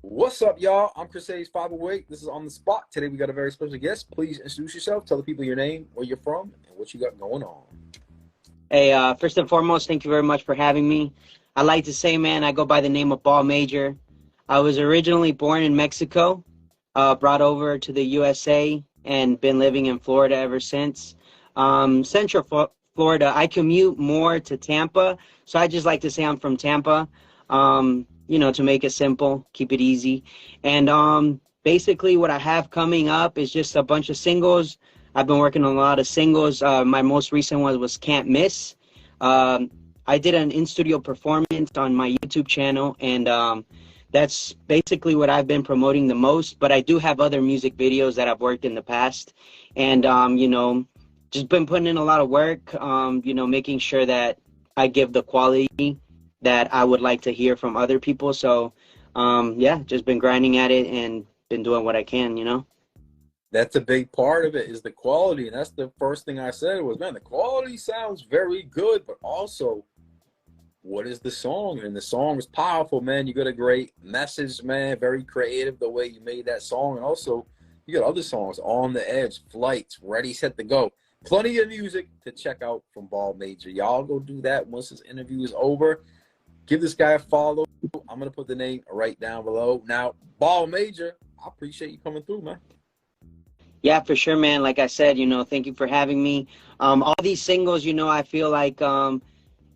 What's up, y'all? I'm Chris Hayes 508. This is On the Spot. Today we got a very special guest. Please introduce yourself. Tell the people your name, where you're from, and what you got going on. Hey, first and foremost, thank you very much for having me. I like to say, man, I go by the name of Ball Major. I was originally born in Mexico, brought over to the USA, and been living in Florida ever since. Florida, I commute more to Tampa, so I just like to say I'm from Tampa, to make it simple, keep it easy. And basically what I have coming up is just a bunch of singles. I've been working on a lot of singles. My most recent one was Can't Miss. I did an in-studio performance on my YouTube channel, and that's basically what I've been promoting the most. But I do have other music videos that I've worked in the past. And, just been putting in a lot of work, making sure that I give the quality that I would like to hear from other people. So, just been grinding at it and been doing what I can. That's a big part of it is the quality. And that's the first thing I said was, man, the quality sounds very good, but also what is the song? And the song is powerful, man. You got a great message, man. Very creative the way you made that song. And also you got other songs, On the Edge, Flights, Ready, Set to Go. Plenty of music to check out from Ball Major. Y'all go do that once this interview is over. Give this guy a follow. I'm going to put the name right down below. Now, Ball Major, I appreciate you coming through, man. Yeah, for sure, man. Like I said, thank you for having me. All these singles, I feel like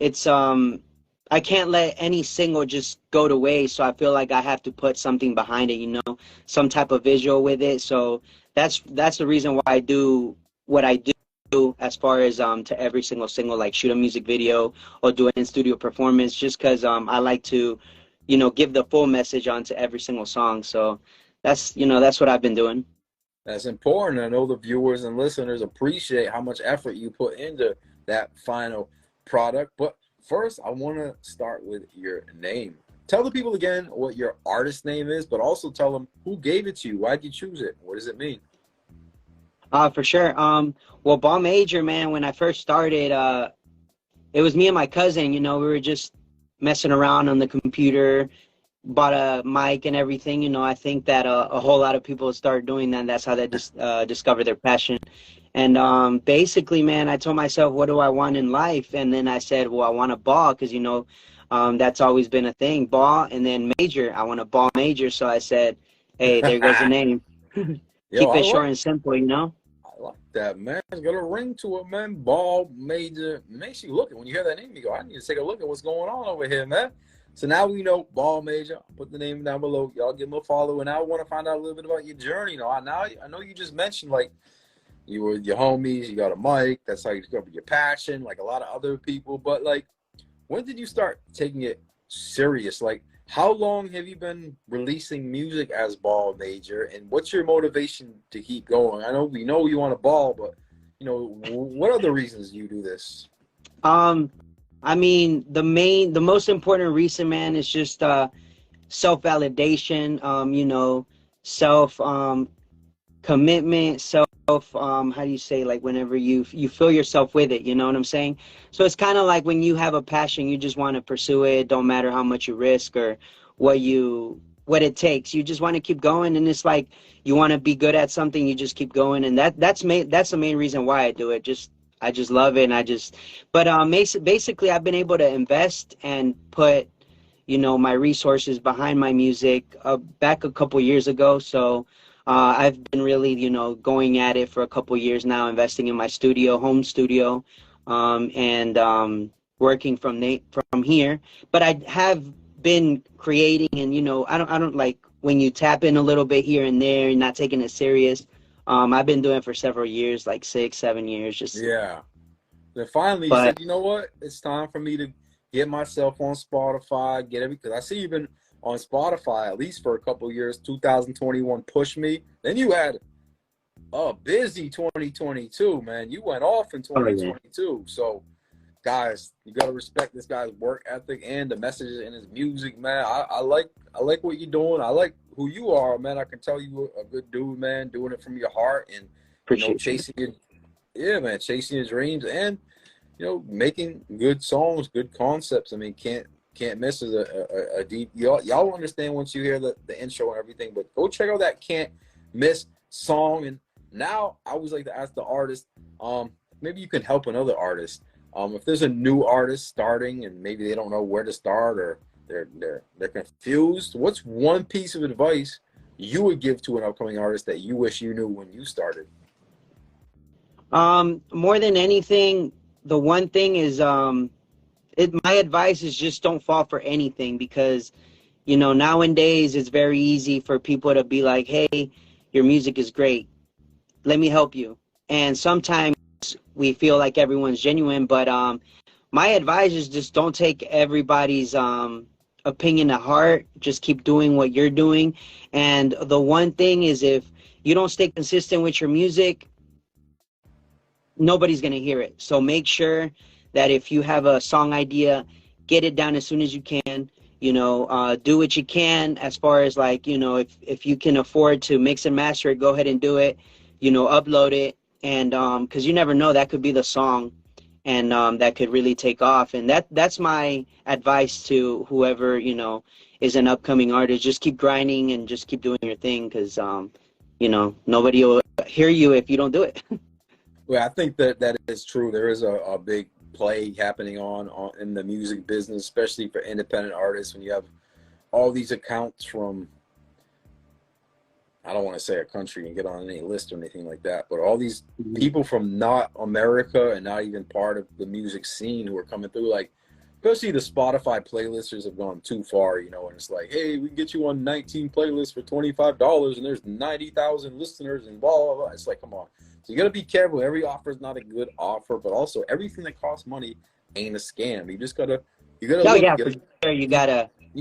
it's I can't let any single just go to waste. So I feel like I have to put something behind it, some type of visual with it. So that's the reason why I do what I do as far as to every single single, like shoot a music video or do an in-studio performance, just because I like to, give the full message onto every single song. So that's what I've been doing. That's important. I know the viewers and listeners appreciate how much effort you put into that final product. But first, I want to start with your name. Tell the people again what your artist name is, but also tell them who gave it to you. Why'd you choose it? What does it mean? For sure. Well, Ball Major, man, when I first started, it was me and my cousin, we were just messing around on the computer, bought a mic and everything. I think that a whole lot of people start doing that. And that's how they discover their passion. And basically, man, I told myself, what do I want in life? And then I said, well, I want a ball because, that's always been a thing, ball. And then major, I want a Ball Major. So I said, hey, there goes the name. Yo, Keep it short and simple, I like that, man. It's got a ring to it, man. Ball Major. Makes you look at when you hear that name, you go, I need to take a look at what's going on over here, man. So now we know Ball Major. I'll put the name down below. Y'all give him a follow. And I want to find out a little bit about your journey. I know you just mentioned, like, you were with your homies, you got a mic. That's how you discovered your passion, like a lot of other people. But, like, when did you start taking it serious? Like, how long have you been releasing music as Ball Major, and what's your motivation to keep going? We know you want a ball, but what other reasons do you do this? I mean, the most important reason, man, is just self-validation, self commitment, self how do you say, like, whenever you feel yourself with it, you know what I'm saying? So it's kind of like when you have a passion, you just want to pursue it. Don't matter how much you risk or what it takes. You just want to keep going. And it's like you want to be good at something, you just keep going. And that's the main reason why I do it. I just love it. And basically I've been able to invest and put my resources behind my music back a couple years ago. So I've been really, going at it for a couple years now, investing in my home studio, and working from here. But I have been creating, and I don't like when you tap in a little bit here and there and not taking it serious. I've been doing it for several years, like 6-7 years. Yeah. Then finally you said, you know what? It's time for me to get myself on Spotify, because I see you've been on Spotify at least for a couple years. 2021 Push Me. Then you had a busy 2022, man. You went off in 2022. So, guys, you got to respect this guy's work ethic and the messages in his music, man. I like what you're doing. I like who you are, man. I can tell you a good dude, man, doing it from your heart and chasing your dreams and making good songs, good concepts. I mean, can't Can't Miss is a deep. Y'all will understand once you hear the intro and everything. But go check out that Can't Miss song. And now I always like to ask the artist, maybe you can help another artist. If there's a new artist starting and maybe they don't know where to start or they're confused, what's one piece of advice you would give to an upcoming artist that you wish you knew when you started? More than anything, the one thing is, my advice is just don't fall for anything, because, you know, nowadays it's very easy for people to be like, hey, your music is great, let me help you. And sometimes we feel like everyone's genuine, but my advice is just don't take everybody's opinion to heart. Just keep doing what you're doing. And the one thing is, if you don't stay consistent with your music, nobody's going to hear it. So make sure that if you have a song idea, get it down as soon as you can. You know, do what you can as far as, like, you know, if you can afford to mix and master it, go ahead and do it. You know, upload it. And because you never know, that could be the song, and that could really take off. And that's my advice to whoever, you know, is an upcoming artist. Just keep grinding and just keep doing your thing, because you know, nobody will hear you if you don't do it. Well, I think that is true. There is a big play happening on in the music business, especially for independent artists, when you have all these accounts from, I don't want to say a country and get on any list or anything like that, but all these people from not America and not even part of the music scene who are coming through, like, especially the Spotify playlisters have gone too far, you know, and it's like, hey, we can get you on 19 playlists for $25 and there's 90,000 listeners and blah, blah, blah. It's like, come on. So you got to be careful. Every offer is not a good offer, but also everything that costs money ain't a scam. You just got to, You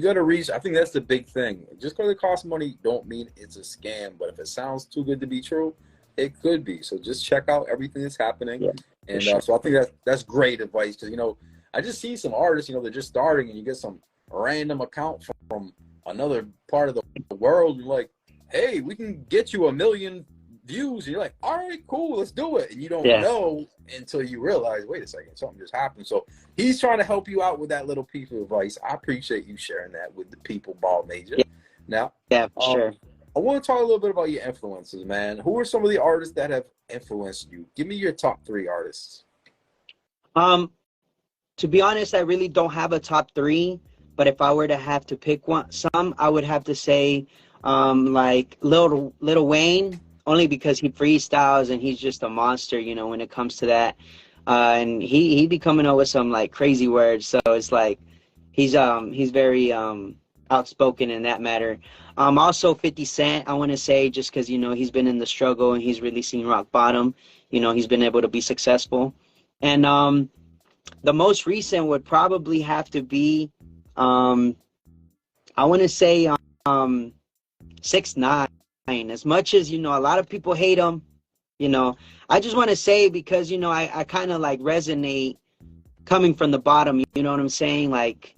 gotta reach. I think that's the big thing. Just because it costs money don't mean it's a scam, but if it sounds too good to be true, it could be. So just check out everything that's happening. Yeah, and sure. So I think that's great advice, because, you know, I just see some artists, you know, they're just starting and you get some random account from another part of the world. You're like, hey, we can get you 1 million views. And you're like, all right, cool, let's do it. And you don't know until you realize, wait a second, something just happened. So he's trying to help you out with that little piece of advice. I appreciate you sharing that with the people, Ball Major. Now, sure. I want to talk a little bit about your influences, man. Who are some of the artists that have influenced you? Give me your top 3 artists. To be honest, I really don't have a top 3, but if I were to have to pick some, I would have to say like Lil Wayne, only because he freestyles and he's just a monster, you know, when it comes to that. And he be coming up with some like crazy words, so it's like he's very outspoken in that matter. Also 50 Cent, I want to say, just because, you know, he's been in the struggle and he's really seen rock bottom. You know, he's been able to be successful. And the most recent would probably have to be, I want to say 6ix9ine. As much as, you know, a lot of people hate him, you know, I just want to say, because, you know, I kind of like resonate coming from the bottom, you know what I'm saying? Like,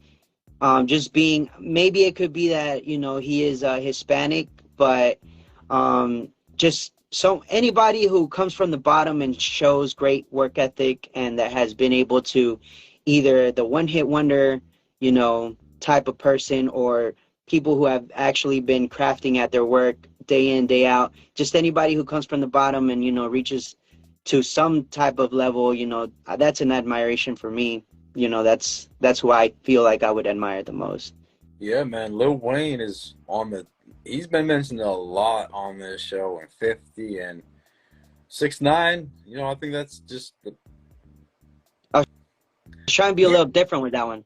just being, maybe it could be that, you know, he is Hispanic, but just so anybody who comes from the bottom and shows great work ethic and that has been able to either the one-hit wonder, you know, type of person, or people who have actually been crafting at their work day in, day out, just anybody who comes from the bottom and, you know, reaches to some type of level, you know, that's an admiration for me. You know, that's who I feel like I would admire the most. Yeah, man. Lil Wayne is he's been mentioned a lot on this show, and 50 and 6ix9ine, you know, I think that's just I was trying to be a little different with that one.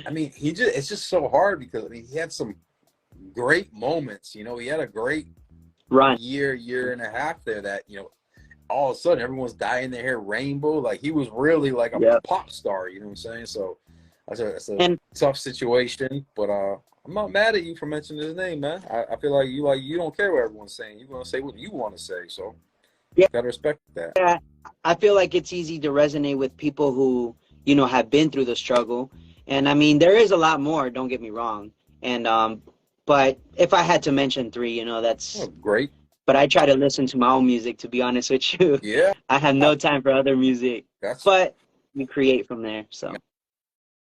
I mean, it's just so hard, because, I mean, he had some great moments, you know. He had a great year and a half there that, you know, all of a sudden everyone's dyeing their hair rainbow. Like, he was really like a pop star, you know what I'm saying? So that's a tough situation, but I'm not mad at you for mentioning his name, man. I feel like you don't care what everyone's saying. You're gonna say what you want to say, so you gotta respect that. Yeah, I feel like it's easy to resonate with people who, you know, have been through the struggle. And I mean, there is a lot more, don't get me wrong. And but if I had to mention 3, you know, that's great. But I try to listen to my own music, to be honest with you. Yeah. I have no time for other music. But we create from there, so.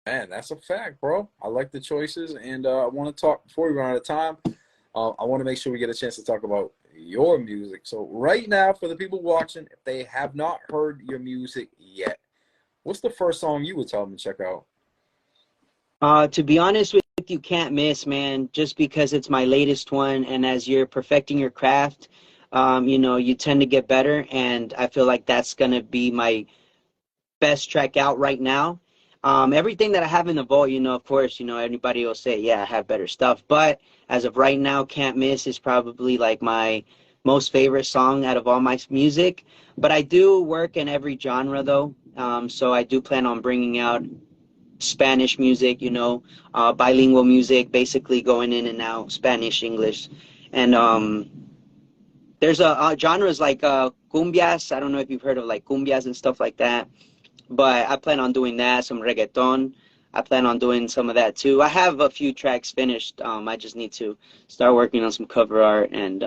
Man, that's a fact, bro. I like the choices, and I want to talk before we run out of time. I want to make sure we get a chance to talk about your music. So right now, for the people watching, if they have not heard your music yet, what's the first song you would tell them to check out? To be honest with you, Can't Miss, man, just because it's my latest one, and as you're perfecting your craft, you know, you tend to get better, and I feel like that's gonna be my best track out right now. Everything that I have in the vault, you know, of course, you know, everybody will say, yeah, I have better stuff. But as of right now, Can't Miss is probably like my most favorite song out of all my music. But I do work in every genre, though. So I do plan on bringing out Spanish music, you know, bilingual music, basically going in and out, Spanish, English. And there's genres like cumbias. I don't know if you've heard of like cumbias and stuff like that, but I plan on doing that, some reggaeton. I plan on doing some of that too. I have a few tracks finished. I just need to start working on some cover art and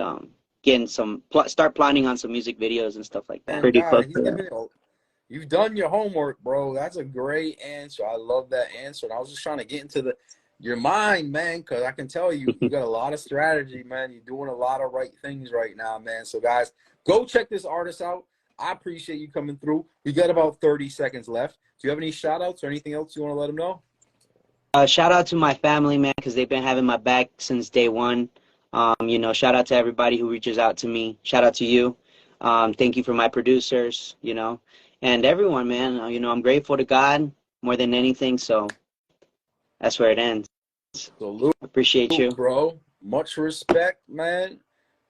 getting some start planning on some music videos and stuff like that. And Pretty close God, he's to that. giving you. You've done your homework, bro. That's a great answer. I love that answer. And I was just trying to get into your mind, man, because I can tell you got a lot of strategy, man. You're doing a lot of right things right now, man. So, guys, go check this artist out. I appreciate you coming through. We got about 30 seconds left. Do you have any shout outs or anything else you want to let them know? Shout out to my family, man, because they've been having my back since day one. You know, shout out to everybody who reaches out to me. Shout out to you. Thank you for my producers, you know, and everyone, man. You know, I'm grateful to God more than anything. So that's where it ends. Salute, Appreciate you. bro. Much respect, man.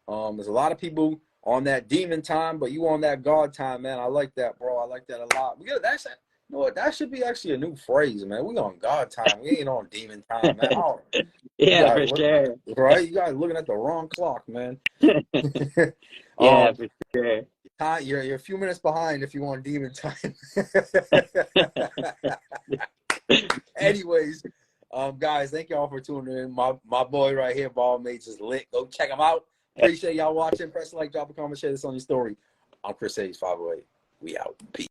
There's a lot of people on that demon time, but you on that God time, man. I like that, bro. I like that a lot. We got that's you know what? That should be actually a new phrase, man. We on God time. We ain't on demon time, man. Oh, you Yeah, guys for look sure. right. You guys looking at the wrong clock, man. Yeah, um, for sure. you're a few minutes behind if you want demon time. Anyways, guys, thank y'all for tuning in. My boy right here, Ball Mates, is lit. Go check him out. Appreciate y'all watching. Press like, drop a comment, share this on your story. I'm Chris Hayes, 508. We out. Peace.